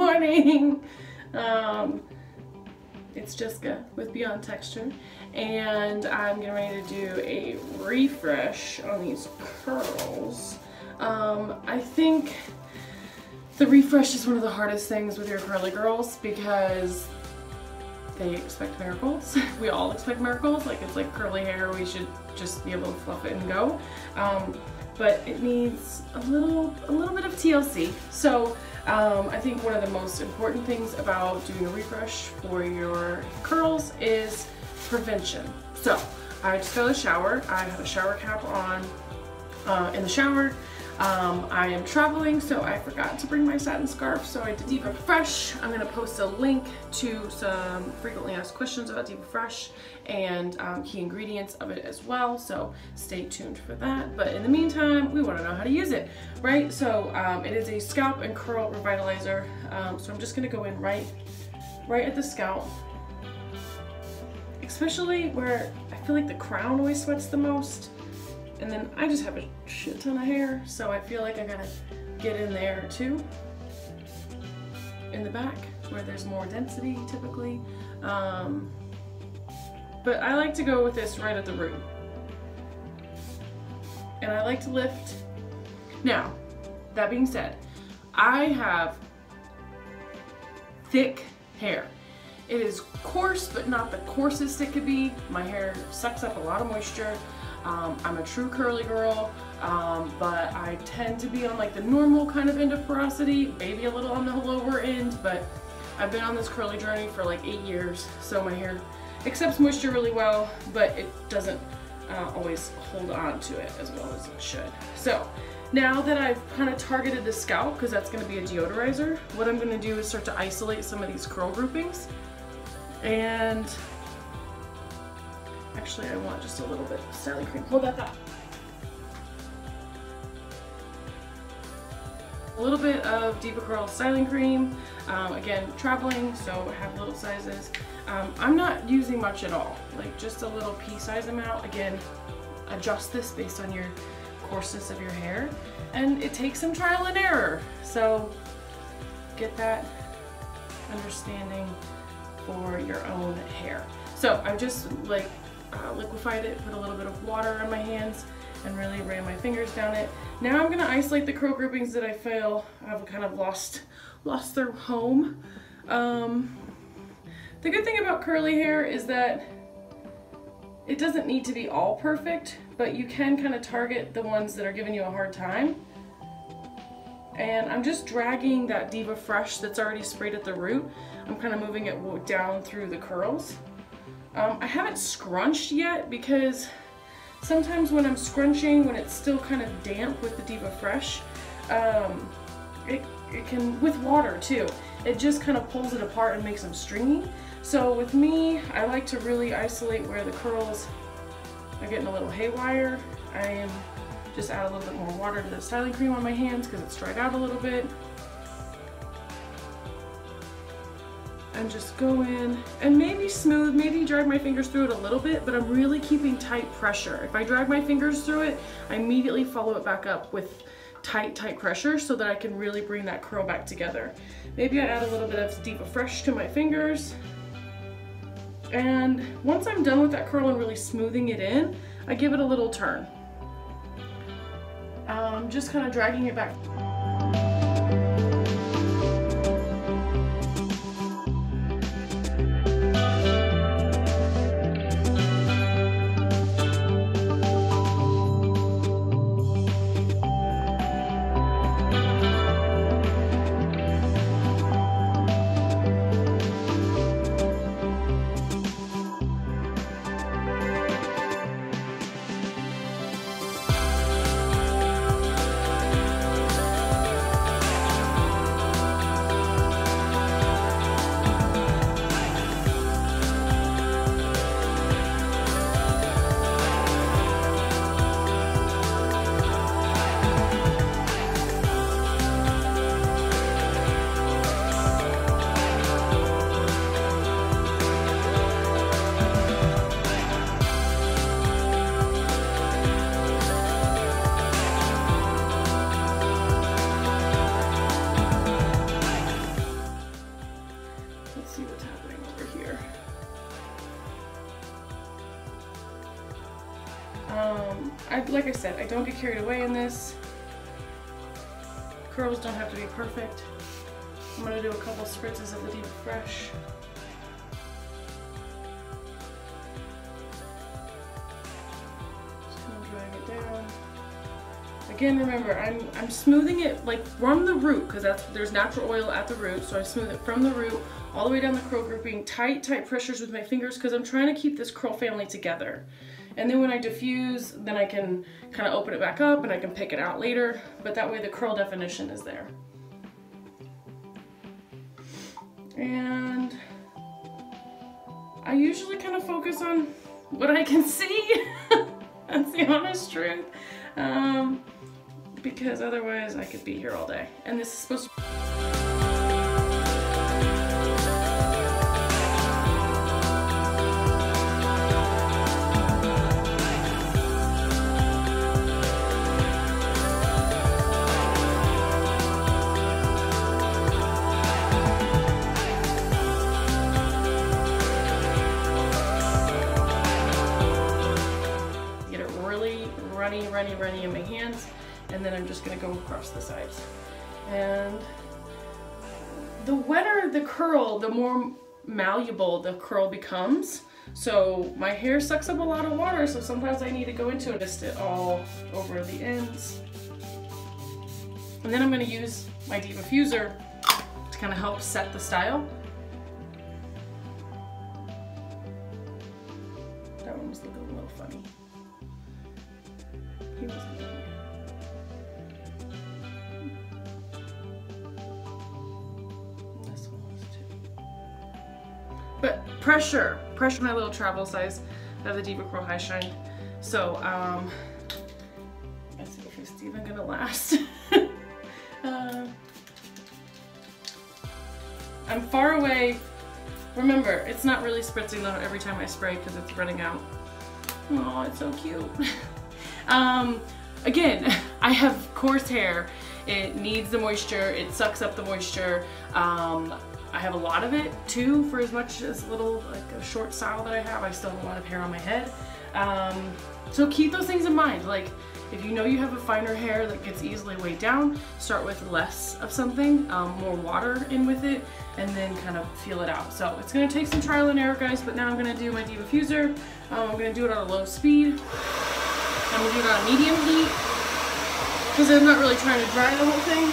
morning. It's Jessica with Beyond Texture, and I'm getting ready to do a refresh on these curls. I think the refresh is one of the hardest things with your curly girls because they expect miracles. We all expect miracles. Like, it's like curly hair, we should just be able to fluff it and go. But it needs a little bit of TLC. So I think one of the most important things about doing a refresh for your curls is prevention. So I just got a shower. I have a shower cap on in the shower. I am traveling, so I forgot to bring my satin scarf, so I did DevaFresh. I'm going to post a link to some frequently asked questions about DevaFresh and key ingredients of it as well, so stay tuned for that. But in the meantime, we want to know how to use it, right? So it is a scalp and curl revitalizer, so I'm just going to go in right at the scalp, especially where I feel like the crown always sweats the most. And then I just have a shit ton of hair, so I feel like I gotta get in there too. In the back, where there's more density typically. But I like to go with this right at the root. And I like to lift. Now, that being said, I have thick hair. It is coarse, but not the coarsest it could be. My hair sucks up a lot of moisture. I'm a true curly girl, but I tend to be on like the normal kind of end of porosity, maybe a little on the lower end, but I've been on this curly journey for like 8 years, so my hair accepts moisture really well, but it doesn't always hold on to it as well as it should. So now that I've kind of targeted the scalp, because that's going to be a deodorizer, what I'm going to do is start to isolate some of these curl groupings. And actually, I want just a little bit of styling cream. Hold that thought. A little bit of DevaCurl styling cream. Again, traveling, so I have little sizes. I'm not using much at all, like just a little pea-size amount. Again, adjust this based on your coarseness of your hair, and it takes some trial and error. So get that understanding for your own hair. So I've just like liquefied it, put a little bit of water on my hands, and really ran my fingers down it. Now I'm gonna isolate the curl groupings that I feel I've kind of lost their home. The good thing about curly hair is that it doesn't need to be all perfect, but you can kind of target the ones that are giving you a hard time. And I'm just dragging that DevaFresh that's already sprayed at the root. I'm kind of moving it down through the curls. I haven't scrunched yet because sometimes when I'm scrunching, when it's still kind of damp with the DevaFresh, it can, with water too, it just kind of pulls it apart and makes them stringy. So with me, I like to really isolate where the curls are getting a little haywire. I am just add a little bit more water to the styling cream on my hands because it's dried out a little bit. And just go in and maybe smooth, maybe drag my fingers through it a little bit, but I'm really keeping tight pressure. If I drag my fingers through it, I immediately follow it back up with tight pressure so that I can really bring that curl back together. Maybe I add a little bit of DevaFresh to my fingers. And once I'm done with that curl and really smoothing it in, I give it a little turn. Just kind of dragging it back. Like I said, I don't get carried away in this. Curls don't have to be perfect. I'm going to do a couple spritzes of the DevaFresh. Just going to drag it down. Again, remember, I'm smoothing it like from the root, because there's natural oil at the root, so I smooth it from the root all the way down the curl grouping, tight pressures with my fingers, because I'm trying to keep this curl family together. And then when I diffuse, then I can kind of open it back up and I can pick it out later, but that way the curl definition is there. And I usually kind of focus on what I can see. That's the honest truth. Because otherwise I could be here all day. And this is supposed to runny in my hands, and then I'm just going to go across the sides. And the wetter the curl, the more malleable the curl becomes. So my hair sucks up a lot of water, so sometimes I need to go into it, just it all over the ends. And then I'm going to use my DevaFuser to kind of help set the style. That one was looking a little funny. He wasn't funny. This one was too. But pressure my little travel size of the DevaCurl High Shine. So let's see if it's even gonna last. I'm far away. Remember, it's not really spritzing though every time I spray because it's running out. Oh, it's so cute. Again, I have coarse hair. It needs the moisture. It sucks up the moisture. I have a lot of it too, for as much as little, like a short style that I have. I still have a lot of hair on my head. So keep those things in mind. Like, if you know you have a finer hair that gets easily weighed down, start with less of something, more water in with it, and then kind of feel it out. So it's gonna take some trial and error, guys, but now I'm gonna do my DevaFuser. I'm gonna do it on a low speed. I'm gonna do it on medium heat, because I'm not really trying to dry the whole thing.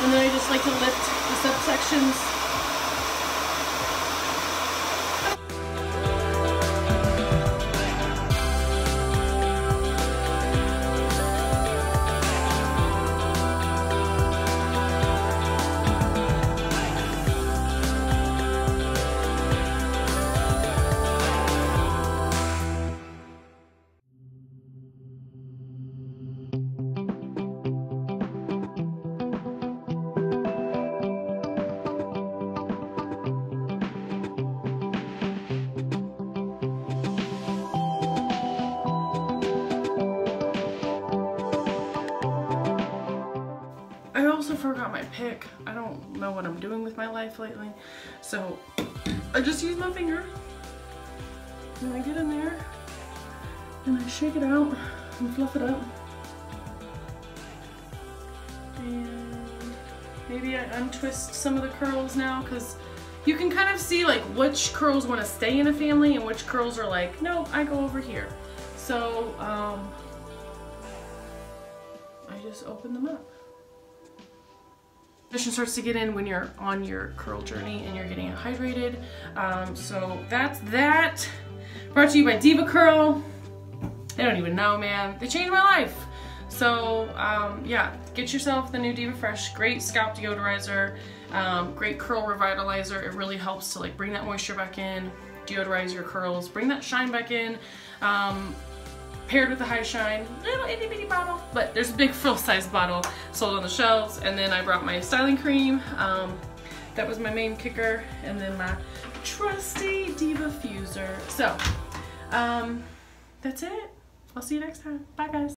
And then I just like to lift the subsections. I also forgot my pick. I don't know what I'm doing with my life lately. So I just use my finger and I get in there and I shake it out and fluff it up. And maybe I untwist some of the curls now, because you can kind of see like which curls want to stay in a family and which curls are like, no, I go over here. So I just open them up. Condition starts to get in when you're on your curl journey and you're getting it hydrated. So that's that. Brought to you by DevaCurl. They don't even know, man. They changed my life. So yeah, get yourself the new DevaFresh. Great scalp deodorizer, great curl revitalizer. It really helps to like bring that moisture back in, deodorize your curls, bring that shine back in. Paired with the High Shine, little itty bitty bottle, but there's a big full-size bottle sold on the shelves. And then I brought my styling cream. That was my main kicker, and then my trusty DevaFuser. So that's it. I'll see you next time. Bye, guys.